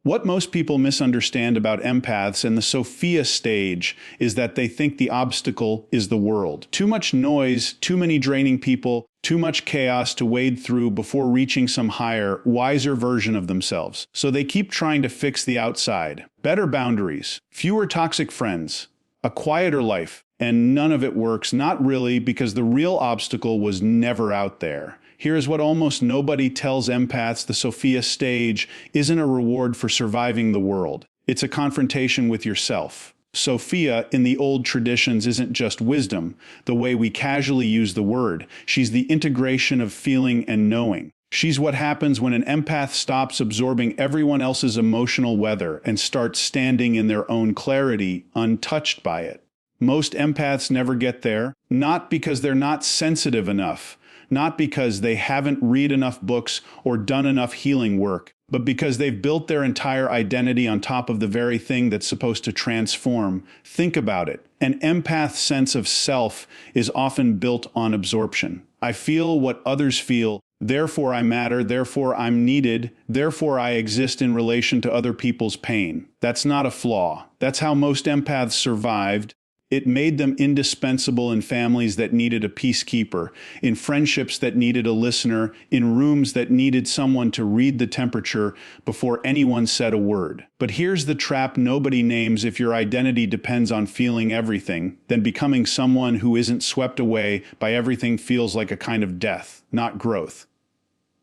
What most people misunderstand about empaths and the Sophia stage is that they think the obstacle is the world. Too much noise, too many draining people, too much chaos to wade through before reaching some higher, wiser version of themselves. So they keep trying to fix the outside. Better boundaries, fewer toxic friends, a quieter life, and none of it works, not really, because the real obstacle was never out there. Here's what almost nobody tells empaths: the Sophia stage isn't a reward for surviving the world. It's a confrontation with yourself. Sophia, in the old traditions, isn't just wisdom, the way we casually use the word. She's the integration of feeling and knowing. She's what happens when an empath stops absorbing everyone else's emotional weather and starts standing in their own clarity, untouched by it. Most empaths never get there, not because they're not sensitive enough, not because they haven't read enough books or done enough healing work, but because they've built their entire identity on top of the very thing that's supposed to transform. Think about it. An empath's sense of self is often built on absorption. I feel what others feel, therefore I matter, therefore I'm needed, therefore I exist in relation to other people's pain. That's not a flaw. That's how most empaths survived. It made them indispensable in families that needed a peacekeeper, in friendships that needed a listener, in rooms that needed someone to read the temperature before anyone said a word. But here's the trap nobody names: if your identity depends on feeling everything, then becoming someone who isn't swept away by everything feels like a kind of death, not growth.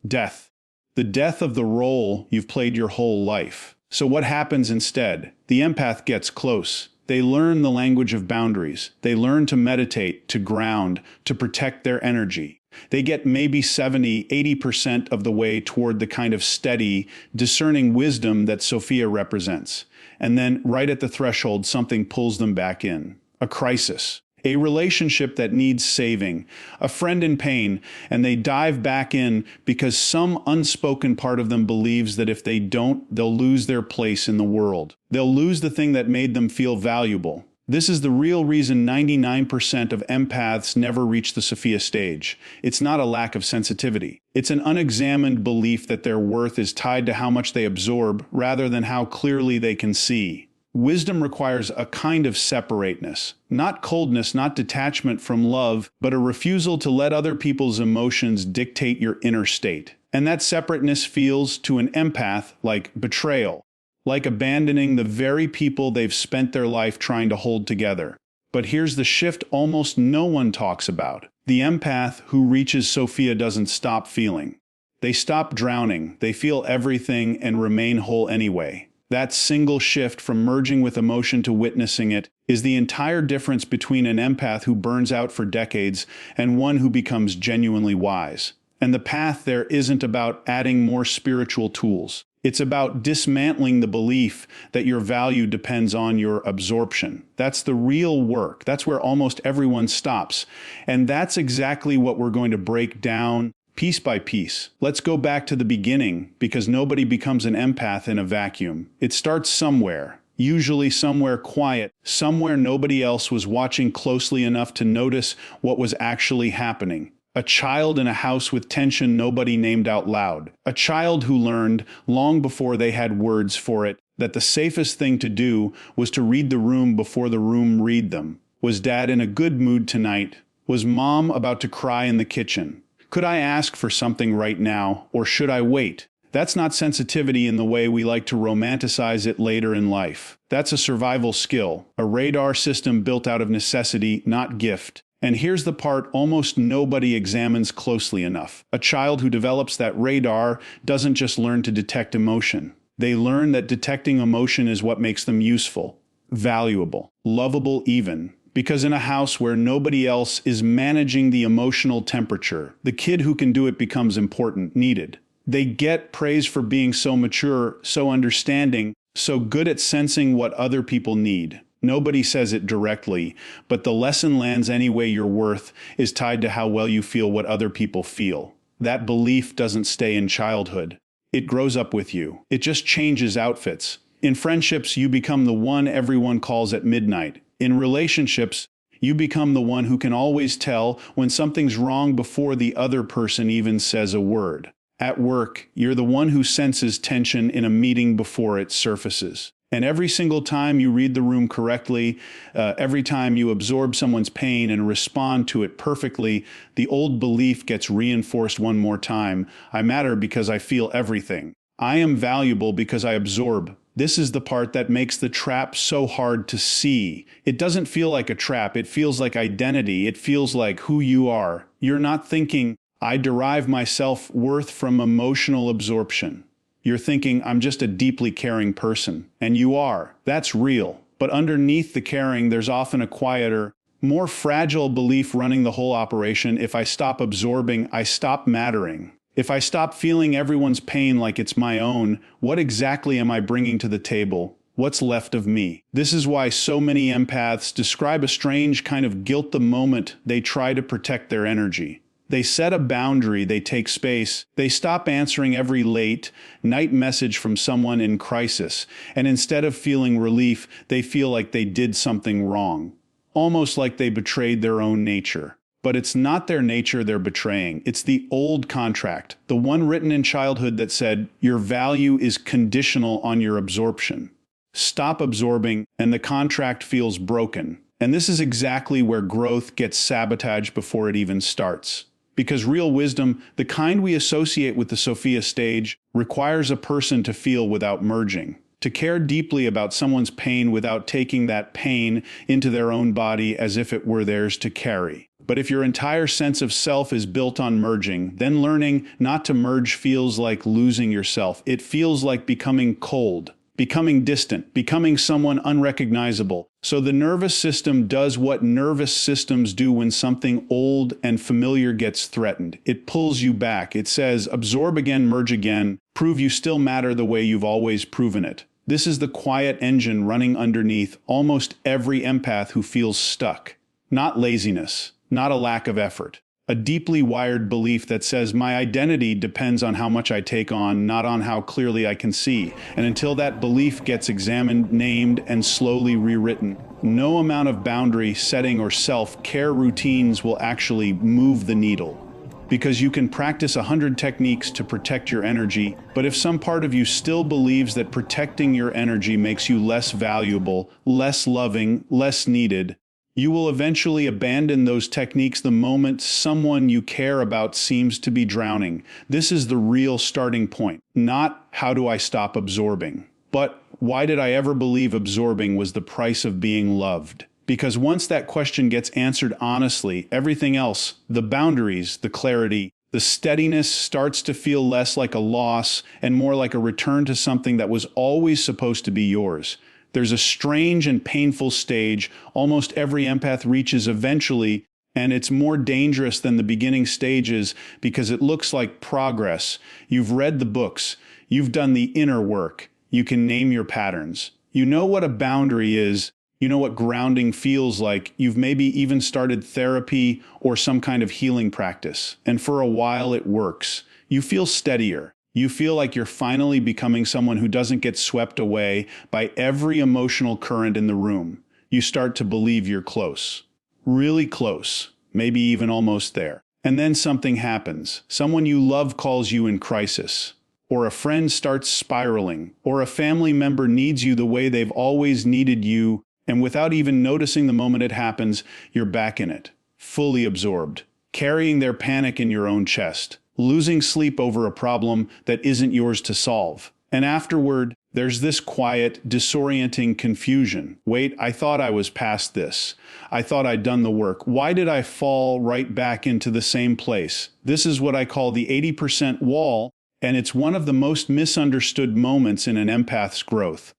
Death. The death of the role you've played your whole life. So what happens instead? The empath gets close. They learn the language of boundaries. They learn to meditate, to ground, to protect their energy. They get maybe 70–80% of the way toward the kind of steady, discerning wisdom that Sophia represents. And then, right at the threshold, something pulls them back in. A crisis. A relationship that needs saving, a friend in pain, and they dive back in because some unspoken part of them believes that if they don't, they'll lose their place in the world. They'll lose the thing that made them feel valuable. This is the real reason 99% of empaths never reach the Sophia stage. It's not a lack of sensitivity. It's an unexamined belief that their worth is tied to how much they absorb rather than how clearly they can see. Wisdom requires a kind of separateness, not coldness, not detachment from love, but a refusal to let other people's emotions dictate your inner state. And that separateness feels, to an empath, like betrayal, like abandoning the very people they've spent their life trying to hold together. But here's the shift almost no one talks about. The empath who reaches Sophia doesn't stop feeling. They stop drowning, they feel everything and remain whole anyway. That single shift from merging with emotion to witnessing it is the entire difference between an empath who burns out for decades and one who becomes genuinely wise. And the path there isn't about adding more spiritual tools. It's about dismantling the belief that your value depends on your absorption. That's the real work. That's where almost everyone stops. And that's exactly what we're going to break down piece by piece. Let's go back to the beginning, because nobody becomes an empath in a vacuum. It starts somewhere, usually somewhere quiet, somewhere nobody else was watching closely enough to notice what was actually happening. A child in a house with tension nobody named out loud. A child who learned, long before they had words for it, that the safest thing to do was to read the room before the room read them. Was Dad in a good mood tonight? Was Mom about to cry in the kitchen? Could I ask for something right now, or should I wait? That's not sensitivity in the way we like to romanticize it later in life. That's a survival skill, a radar system built out of necessity, not gift. And here's the part almost nobody examines closely enough. A child who develops that radar doesn't just learn to detect emotion. They learn that detecting emotion is what makes them useful, valuable, lovable even. Because in a house where nobody else is managing the emotional temperature, the kid who can do it becomes important, needed. They get praise for being so mature, so understanding, so good at sensing what other people need. Nobody says it directly, but the lesson lands anyway. Your worth is tied to how well you feel what other people feel. That belief doesn't stay in childhood. It grows up with you. It just changes outfits. In friendships, you become the one everyone calls at midnight. In relationships, you become the one who can always tell when something's wrong before the other person even says a word. At work, you're the one who senses tension in a meeting before it surfaces. And every single time you read the room correctly, every time you absorb someone's pain and respond to it perfectly, the old belief gets reinforced one more time. I matter because I feel everything. I am valuable because I absorb. This is the part that makes the trap so hard to see. It doesn't feel like a trap. It feels like identity. It feels like who you are. You're not thinking, I derive my self-worth from emotional absorption. You're thinking, I'm just a deeply caring person. And you are. That's real. But underneath the caring, there's often a quieter, more fragile belief running the whole operation. If I stop absorbing, I stop mattering. If I stop feeling everyone's pain like it's my own, what exactly am I bringing to the table? What's left of me? This is why so many empaths describe a strange kind of guilt the moment they try to protect their energy. They set a boundary, they take space, they stop answering every late night message from someone in crisis, and instead of feeling relief, they feel like they did something wrong, almost like they betrayed their own nature. But it's not their nature they're betraying. It's the old contract, the one written in childhood that said, your value is conditional on your absorption. Stop absorbing, and the contract feels broken. And this is exactly where growth gets sabotaged before it even starts. Because real wisdom, the kind we associate with the Sophia stage, requires a person to feel without merging, to care deeply about someone's pain without taking that pain into their own body as if it were theirs to carry. But if your entire sense of self is built on merging, then learning not to merge feels like losing yourself. It feels like becoming cold, becoming distant, becoming someone unrecognizable. So the nervous system does what nervous systems do when something old and familiar gets threatened. It pulls you back. It says, absorb again, merge again, prove you still matter the way you've always proven it. This is the quiet engine running underneath almost every empath who feels stuck. Not laziness, not a lack of effort. A deeply wired belief that says my identity depends on how much I take on, not on how clearly I can see. And until that belief gets examined, named, and slowly rewritten, no amount of boundary setting or self-care routines will actually move the needle. Because you can practice 100 techniques to protect your energy, but if some part of you still believes that protecting your energy makes you less valuable, less loving, less needed, you will eventually abandon those techniques the moment someone you care about seems to be drowning. This is the real starting point. Not how do I stop absorbing, but why did I ever believe absorbing was the price of being loved? Because once that question gets answered honestly, everything else, the boundaries, the clarity, the steadiness starts to feel less like a loss and more like a return to something that was always supposed to be yours. There's a strange and painful stage almost every empath reaches eventually, and it's more dangerous than the beginning stages because it looks like progress. You've read the books. You've done the inner work. You can name your patterns. You know what a boundary is. You know what grounding feels like. You've maybe even started therapy or some kind of healing practice. And for a while it works. You feel steadier. You feel like you're finally becoming someone who doesn't get swept away by every emotional current in the room. You start to believe you're close. Really close. Maybe even almost there. And then something happens. Someone you love calls you in crisis. Or a friend starts spiraling. Or a family member needs you the way they've always needed you. And without even noticing the moment it happens, you're back in it. Fully absorbed. Carrying their panic in your own chest. Losing sleep over a problem that isn't yours to solve. And afterward, there's this quiet, disorienting confusion. Wait, I thought I was past this. I thought I'd done the work. Why did I fall right back into the same place? This is what I call the 80% wall, and it's one of the most misunderstood moments in an empath's growth.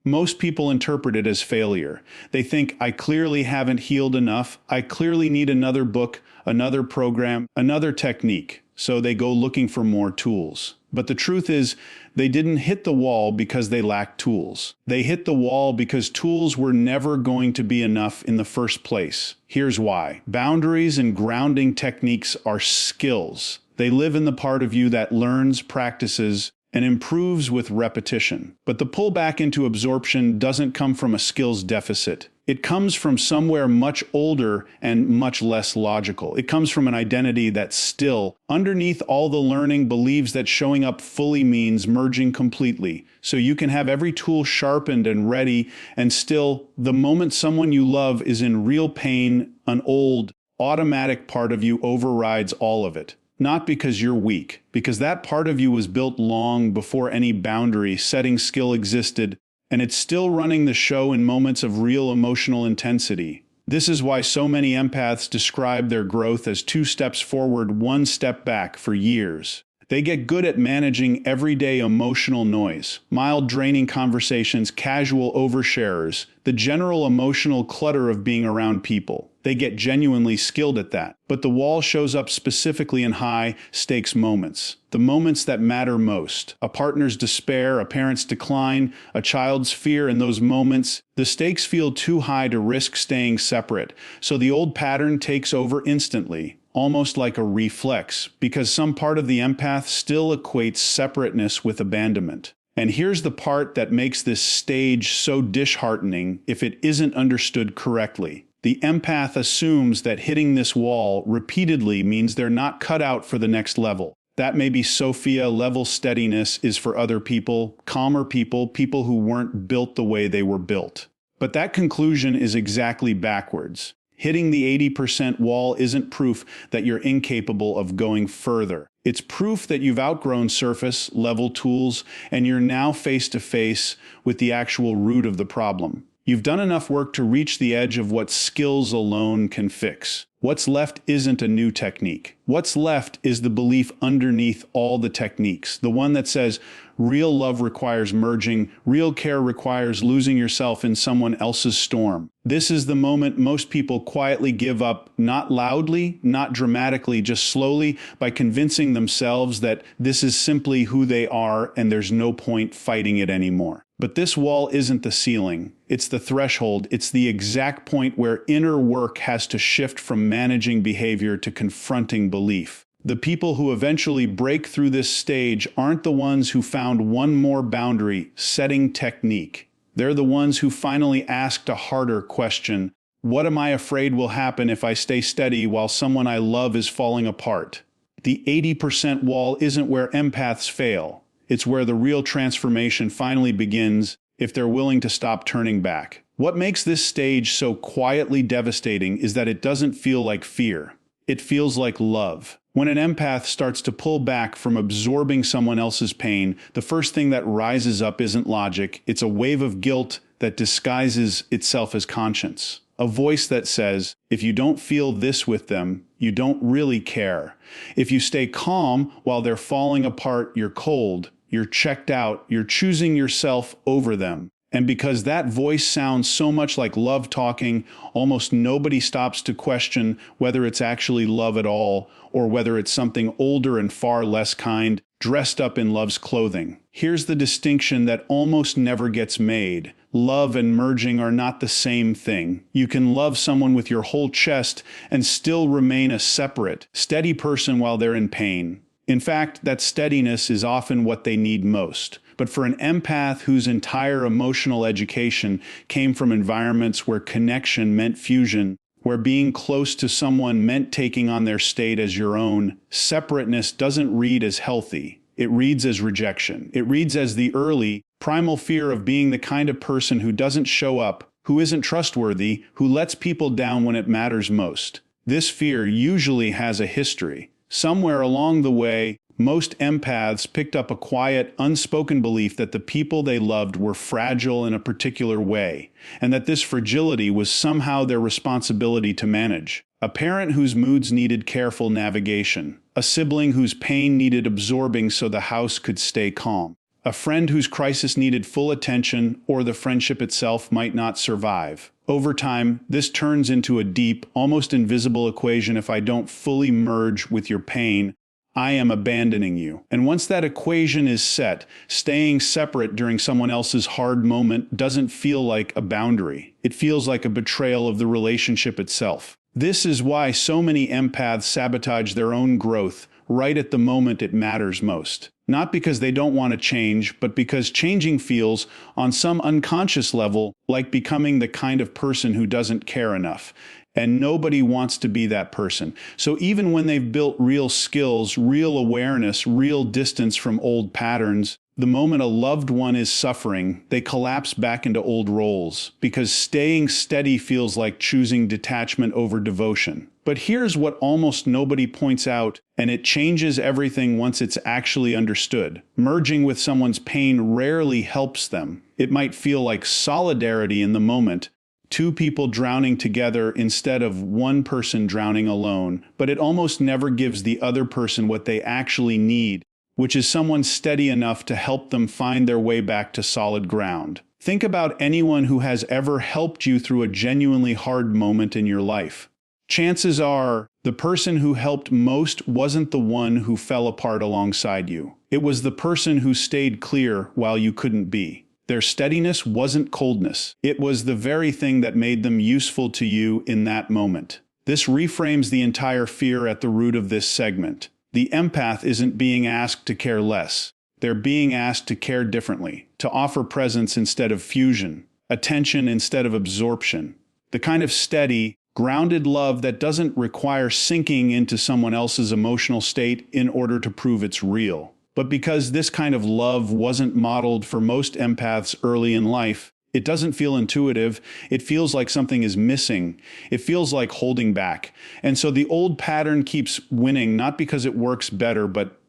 Most people interpret it as failure. They think, I clearly haven't healed enough. I clearly need another book, another program, another technique. So they go looking for more tools. But the truth is, they didn't hit the wall because they lacked tools. They hit the wall because tools were never going to be enough in the first place. Here's why. Boundaries and grounding techniques are skills. They live in the part of you that learns, practices, and improves with repetition. But the pullback into absorption doesn't come from a skills deficit. It comes from somewhere much older and much less logical. It comes from an identity that still, underneath all the learning, believes that showing up fully means merging completely. So you can have every tool sharpened and ready, and still, the moment someone you love is in real pain, an old, automatic part of you overrides all of it. Not because you're weak, because that part of you was built long before any boundary setting skill existed, and it's still running the show in moments of real emotional intensity. This is why so many empaths describe their growth as 2 steps forward, 1 step back for years. They get good at managing everyday emotional noise, mild draining conversations, casual oversharers, the general emotional clutter of being around people. They get genuinely skilled at that. But the wall shows up specifically in high-stakes moments. The moments that matter most. A partner's despair, a parent's decline, a child's fear. In those moments, the stakes feel too high to risk staying separate. So the old pattern takes over instantly, almost like a reflex, because some part of the empath still equates separateness with abandonment. And here's the part that makes this stage so disheartening if it isn't understood correctly. The empath assumes that hitting this wall repeatedly means they're not cut out for the next level. That may be Sophia level steadiness is for other people, calmer people, people who weren't built the way they were built. But that conclusion is exactly backwards. Hitting the 80% wall isn't proof that you're incapable of going further. It's proof that you've outgrown surface level tools and you're now face to face with the actual root of the problem. You've done enough work to reach the edge of what skills alone can fix. What's left isn't a new technique. What's left is the belief underneath all the techniques, the one that says real love requires merging, real care requires losing yourself in someone else's storm. This is the moment most people quietly give up, not loudly, not dramatically, just slowly, by convincing themselves that this is simply who they are and there's no point fighting it anymore. But this wall isn't the ceiling. It's the threshold. It's the exact point where inner work has to shift from managing behavior to confronting belief. The people who eventually break through this stage aren't the ones who found one more boundary, setting technique. They're the ones who finally asked a harder question. What am I afraid will happen if I stay steady while someone I love is falling apart? The 80% wall isn't where empaths fail. It's where the real transformation finally begins if they're willing to stop turning back. What makes this stage so quietly devastating is that it doesn't feel like fear. It feels like love. When an empath starts to pull back from absorbing someone else's pain, the first thing that rises up isn't logic. It's a wave of guilt that disguises itself as conscience. A voice that says, if you don't feel this with them, you don't really care. If you stay calm while they're falling apart, you're cold. You're checked out, you're choosing yourself over them. And because that voice sounds so much like love talking, almost nobody stops to question whether it's actually love at all, or whether it's something older and far less kind, dressed up in love's clothing. Here's the distinction that almost never gets made. Love and merging are not the same thing. You can love someone with your whole chest and still remain a separate, steady person while they're in pain. In fact, that steadiness is often what they need most. But for an empath whose entire emotional education came from environments where connection meant fusion, where being close to someone meant taking on their state as your own, separateness doesn't read as healthy. It reads as rejection. It reads as the early, primal fear of being the kind of person who doesn't show up, who isn't trustworthy, who lets people down when it matters most. This fear usually has a history. Somewhere along the way, most empaths picked up a quiet, unspoken belief that the people they loved were fragile in a particular way, and that this fragility was somehow their responsibility to manage. A parent whose moods needed careful navigation, a sibling whose pain needed absorbing so the house could stay calm, a friend whose crisis needed full attention or the friendship itself might not survive. Over time, this turns into a deep, almost invisible equation. If I don't fully merge with your pain, I am abandoning you. And once that equation is set, staying separate during someone else's hard moment doesn't feel like a boundary. It feels like a betrayal of the relationship itself. This is why so many empaths sabotage their own growth right at the moment it matters most. Not because they don't want to change, but because changing feels, on some unconscious level, like becoming the kind of person who doesn't care enough. And nobody wants to be that person. So even when they've built real skills, real awareness, real distance from old patterns, the moment a loved one is suffering, they collapse back into old roles, because staying steady feels like choosing detachment over devotion. But here's what almost nobody points out, and it changes everything once it's actually understood. Merging with someone's pain rarely helps them. It might feel like solidarity in the moment, two people drowning together instead of one person drowning alone, but it almost never gives the other person what they actually need, which is someone steady enough to help them find their way back to solid ground. Think about anyone who has ever helped you through a genuinely hard moment in your life. Chances are, the person who helped most wasn't the one who fell apart alongside you. It was the person who stayed clear while you couldn't be. Their steadiness wasn't coldness. It was the very thing that made them useful to you in that moment. This reframes the entire fear at the root of this segment. The empath isn't being asked to care less. They're being asked to care differently, to offer presence instead of fusion, attention instead of absorption. The kind of steady, grounded love that doesn't require sinking into someone else's emotional state in order to prove it's real. But because this kind of love wasn't modeled for most empaths early in life, it doesn't feel intuitive. It feels like something is missing. It feels like holding back. And so the old pattern keeps winning, not because it works better, but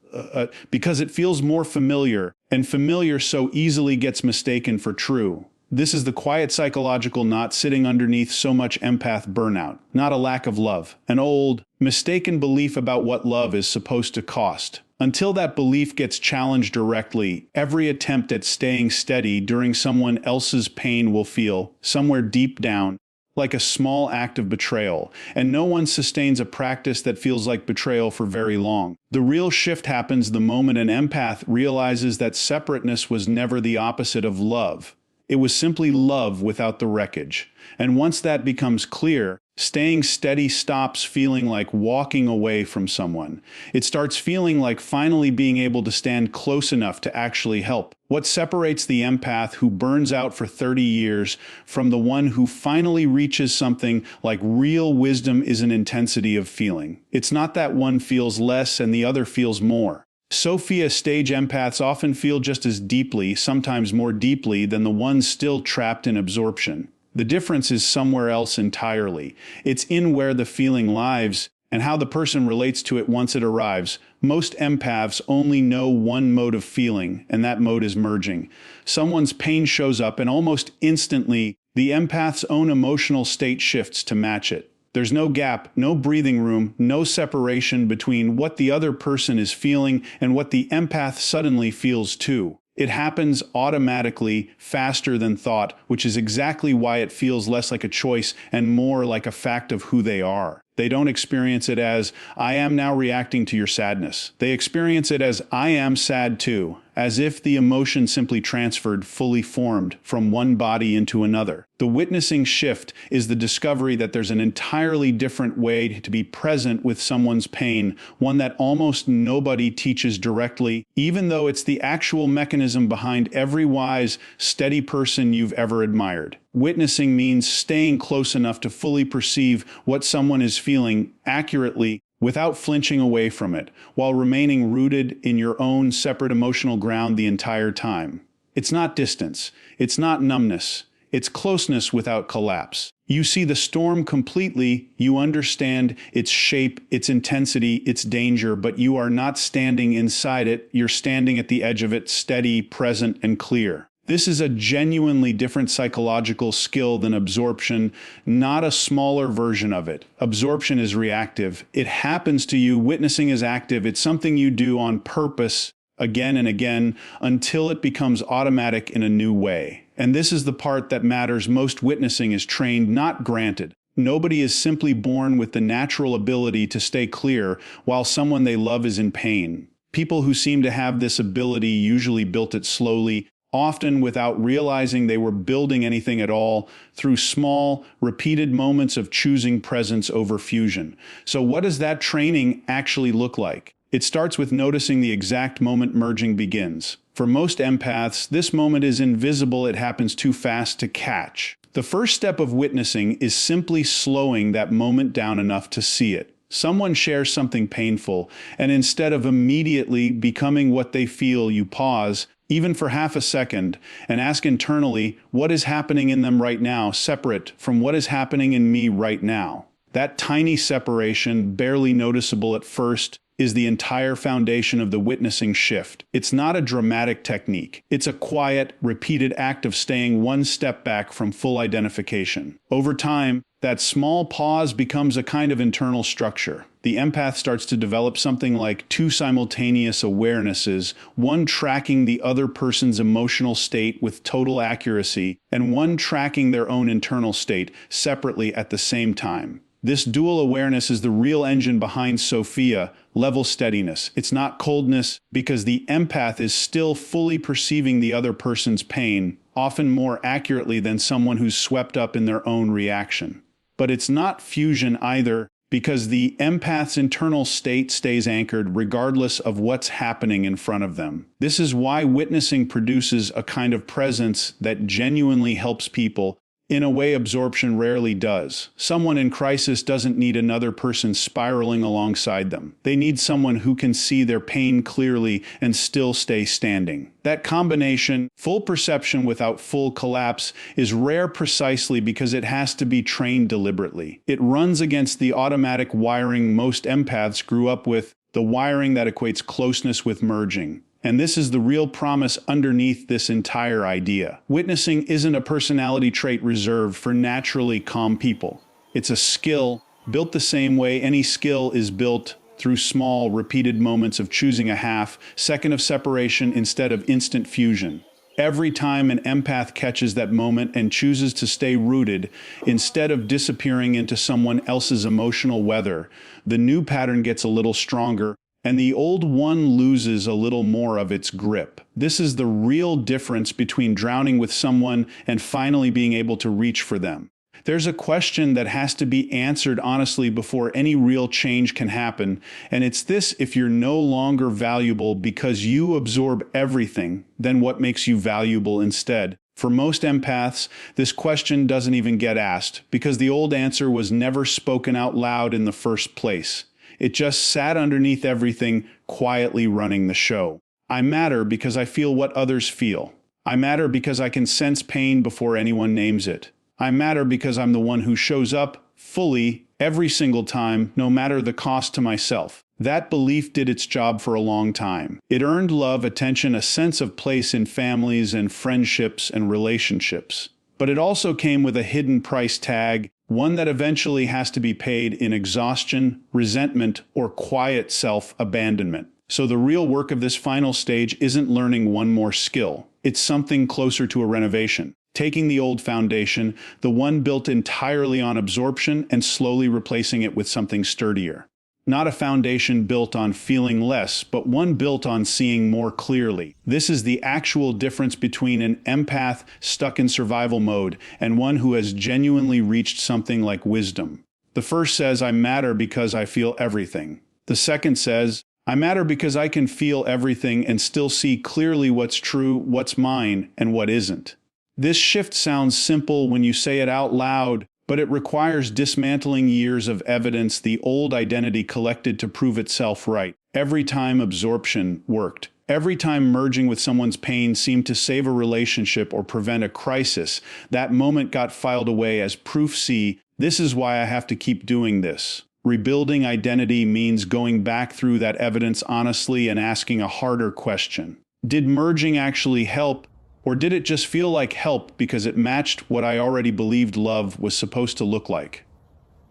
because it feels more familiar, and familiar so easily gets mistaken for true. This is the quiet psychological knot sitting underneath so much empath burnout, not a lack of love, an old, mistaken belief about what love is supposed to cost. Until that belief gets challenged directly, every attempt at staying steady during someone else's pain will feel, somewhere deep down, like a small act of betrayal, and no one sustains a practice that feels like betrayal for very long. The real shift happens the moment an empath realizes that separateness was never the opposite of love. It was simply love without the wreckage. And once that becomes clear, staying steady stops feeling like walking away from someone. It starts feeling like finally being able to stand close enough to actually help. What separates the empath who burns out for 30 years from the one who finally reaches something like real wisdom is an intensity of feeling. It's not that one feels less and the other feels more. Sophia stage empaths often feel just as deeply, sometimes more deeply, than the ones still trapped in absorption. The difference is somewhere else entirely. It's in where the feeling lives and how the person relates to it once it arrives. Most empaths only know one mode of feeling, and that mode is merging. Someone's pain shows up, and almost instantly, the empath's own emotional state shifts to match it. There's no gap, no breathing room, no separation between what the other person is feeling and what the empath suddenly feels too. It happens automatically, faster than thought, which is exactly why it feels less like a choice and more like a fact of who they are. They don't experience it as, I am now reacting to your sadness. They experience it as, I am sad too, as if the emotion simply transferred, fully formed, from one body into another. The witnessing shift is the discovery that there's an entirely different way to be present with someone's pain, one that almost nobody teaches directly, even though it's the actual mechanism behind every wise, steady person you've ever admired. Witnessing means staying close enough to fully perceive what someone is feeling accurately without flinching away from it, while remaining rooted in your own separate emotional ground the entire time. It's not distance. It's not numbness. It's closeness without collapse. You see the storm completely, you understand its shape, its intensity, its danger, but you are not standing inside it, you're standing at the edge of it, steady, present, and clear. This is a genuinely different psychological skill than absorption, not a smaller version of it. Absorption is reactive. It happens to you. Witnessing is active. It's something you do on purpose again and again until it becomes automatic in a new way. And this is the part that matters most. Witnessing is trained, not granted. Nobody is simply born with the natural ability to stay clear while someone they love is in pain. People who seem to have this ability usually built it slowly, often without realizing they were building anything at all, through small, repeated moments of choosing presence over fusion. So what does that training actually look like? It starts with noticing the exact moment merging begins. For most empaths, this moment is invisible, it happens too fast to catch. The first step of witnessing is simply slowing that moment down enough to see it. Someone shares something painful, and instead of immediately becoming what they feel, you pause, even for half a second, and ask internally, what is happening in them right now, separate from what is happening in me right now? That tiny separation, barely noticeable at first, is the entire foundation of the witnessing shift. It's not a dramatic technique. It's a quiet, repeated act of staying one step back from full identification. Over time, that small pause becomes a kind of internal structure. The empath starts to develop something like two simultaneous awarenesses, one tracking the other person's emotional state with total accuracy, and one tracking their own internal state separately at the same time. This dual awareness is the real engine behind Sophia, level steadiness. It's not coldness, because the empath is still fully perceiving the other person's pain, often more accurately than someone who's swept up in their own reaction. But it's not fusion either, because the empath's internal state stays anchored regardless of what's happening in front of them. This is why witnessing produces a kind of presence that genuinely helps people in a way absorption rarely does. Someone in crisis doesn't need another person spiraling alongside them. They need someone who can see their pain clearly and still stay standing. That combination, full perception without full collapse, is rare precisely because it has to be trained deliberately. It runs against the automatic wiring most empaths grew up with, the wiring that equates closeness with merging. And this is the real promise underneath this entire idea. Witnessing isn't a personality trait reserved for naturally calm people. It's a skill built the same way any skill is built, through small, repeated moments of choosing a half second of separation instead of instant fusion. Every time an empath catches that moment and chooses to stay rooted, instead of disappearing into someone else's emotional weather, the new pattern gets a little stronger, and the old one loses a little more of its grip. This is the real difference between drowning with someone and finally being able to reach for them. There's a question that has to be answered honestly before any real change can happen, and it's this: if you're no longer valuable because you absorb everything, then what makes you valuable instead? For most empaths, this question doesn't even get asked, because the old answer was never spoken out loud in the first place. It just sat underneath everything, quietly running the show. I matter because I feel what others feel. I matter because I can sense pain before anyone names it. I matter because I'm the one who shows up fully every single time, no matter the cost to myself. That belief did its job for a long time. It earned love, attention, a sense of place in families and friendships and relationships. But it also came with a hidden price tag, one that eventually has to be paid in exhaustion, resentment, or quiet self-abandonment. So the real work of this final stage isn't learning one more skill. It's something closer to a renovation. Taking the old foundation, the one built entirely on absorption, and slowly replacing it with something sturdier. Not a foundation built on feeling less, but one built on seeing more clearly. This is the actual difference between an empath stuck in survival mode and one who has genuinely reached something like wisdom. The first says, I matter because I feel everything. The second says, I matter because I can feel everything and still see clearly what's true, what's mine, and what isn't. This shift sounds simple when you say it out loud, but it requires dismantling years of evidence the old identity collected to prove itself right. Every time absorption worked, every time merging with someone's pain seemed to save a relationship or prevent a crisis, that moment got filed away as proof. See, this is why I have to keep doing this. Rebuilding identity means going back through that evidence honestly and asking a harder question. Did merging actually help? Or did it just feel like help because it matched what I already believed love was supposed to look like?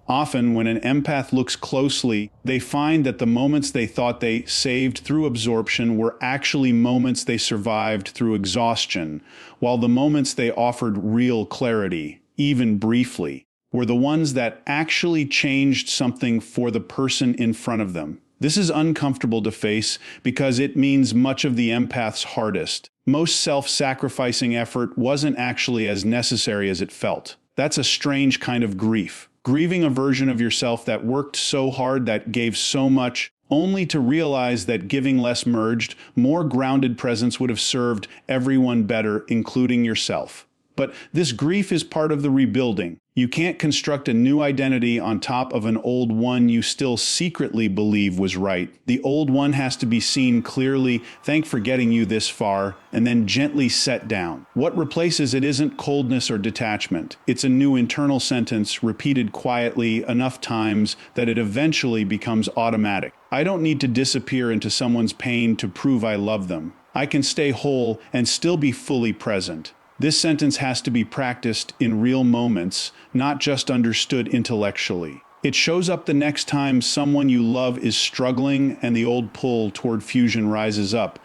Often, when an empath looks closely, they find that the moments they thought they saved through absorption were actually moments they survived through exhaustion, while the moments they offered real clarity, even briefly, were the ones that actually changed something for the person in front of them. This is uncomfortable to face because it means much of the empath's hardest, most self-sacrificing effort wasn't actually as necessary as it felt. That's a strange kind of grief. Grieving a version of yourself that worked so hard, that gave so much, only to realize that giving less merged, more grounded presence would have served everyone better, including yourself. But this grief is part of the rebuilding. You can't construct a new identity on top of an old one you still secretly believe was right. The old one has to be seen clearly, thank for getting you this far, and then gently set down. What replaces it isn't coldness or detachment. It's a new internal sentence repeated quietly enough times that it eventually becomes automatic. I don't need to disappear into someone's pain to prove I love them. I can stay whole and still be fully present. This sentence has to be practiced in real moments, not just understood intellectually. It shows up the next time someone you love is struggling and the old pull toward fusion rises up.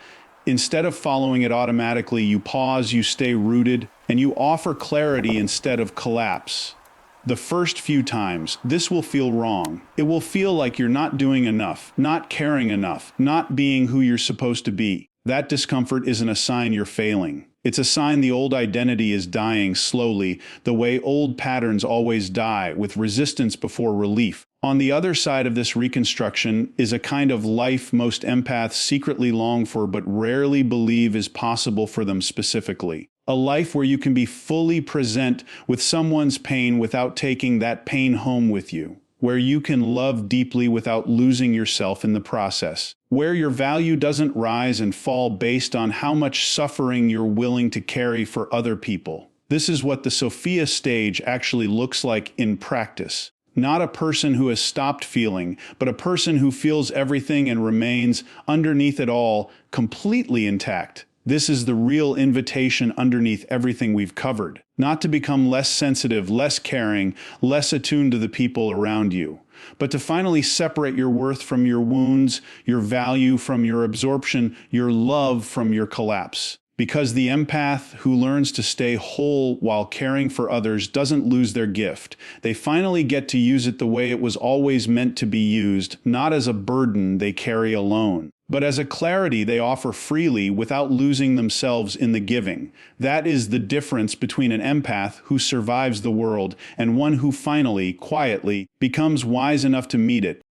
Instead of following it automatically, you pause, you stay rooted, and you offer clarity instead of collapse. The first few times, this will feel wrong. It will feel like you're not doing enough, not caring enough, not being who you're supposed to be. That discomfort isn't a sign you're failing. It's a sign the old identity is dying slowly, the way old patterns always die, with resistance before relief. On the other side of this reconstruction is a kind of life most empaths secretly long for but rarely believe is possible for them specifically. A life where you can be fully present with someone's pain without taking that pain home with you. Where you can love deeply without losing yourself in the process, where your value doesn't rise and fall based on how much suffering you're willing to carry for other people. This is what the Sophia stage actually looks like in practice. Not a person who has stopped feeling, but a person who feels everything and remains, underneath it all, completely intact. This is the real invitation underneath everything we've covered. Not to become less sensitive, less caring, less attuned to the people around you, but to finally separate your worth from your wounds, your value from your absorption, your love from your collapse. Because the empath who learns to stay whole while caring for others doesn't lose their gift. They finally get to use it the way it was always meant to be used, not as a burden they carry alone, but as a clarity they offer freely without losing themselves in the giving. That is the difference between an empath who survives the world and one who finally, quietly, becomes wise enough to meet it.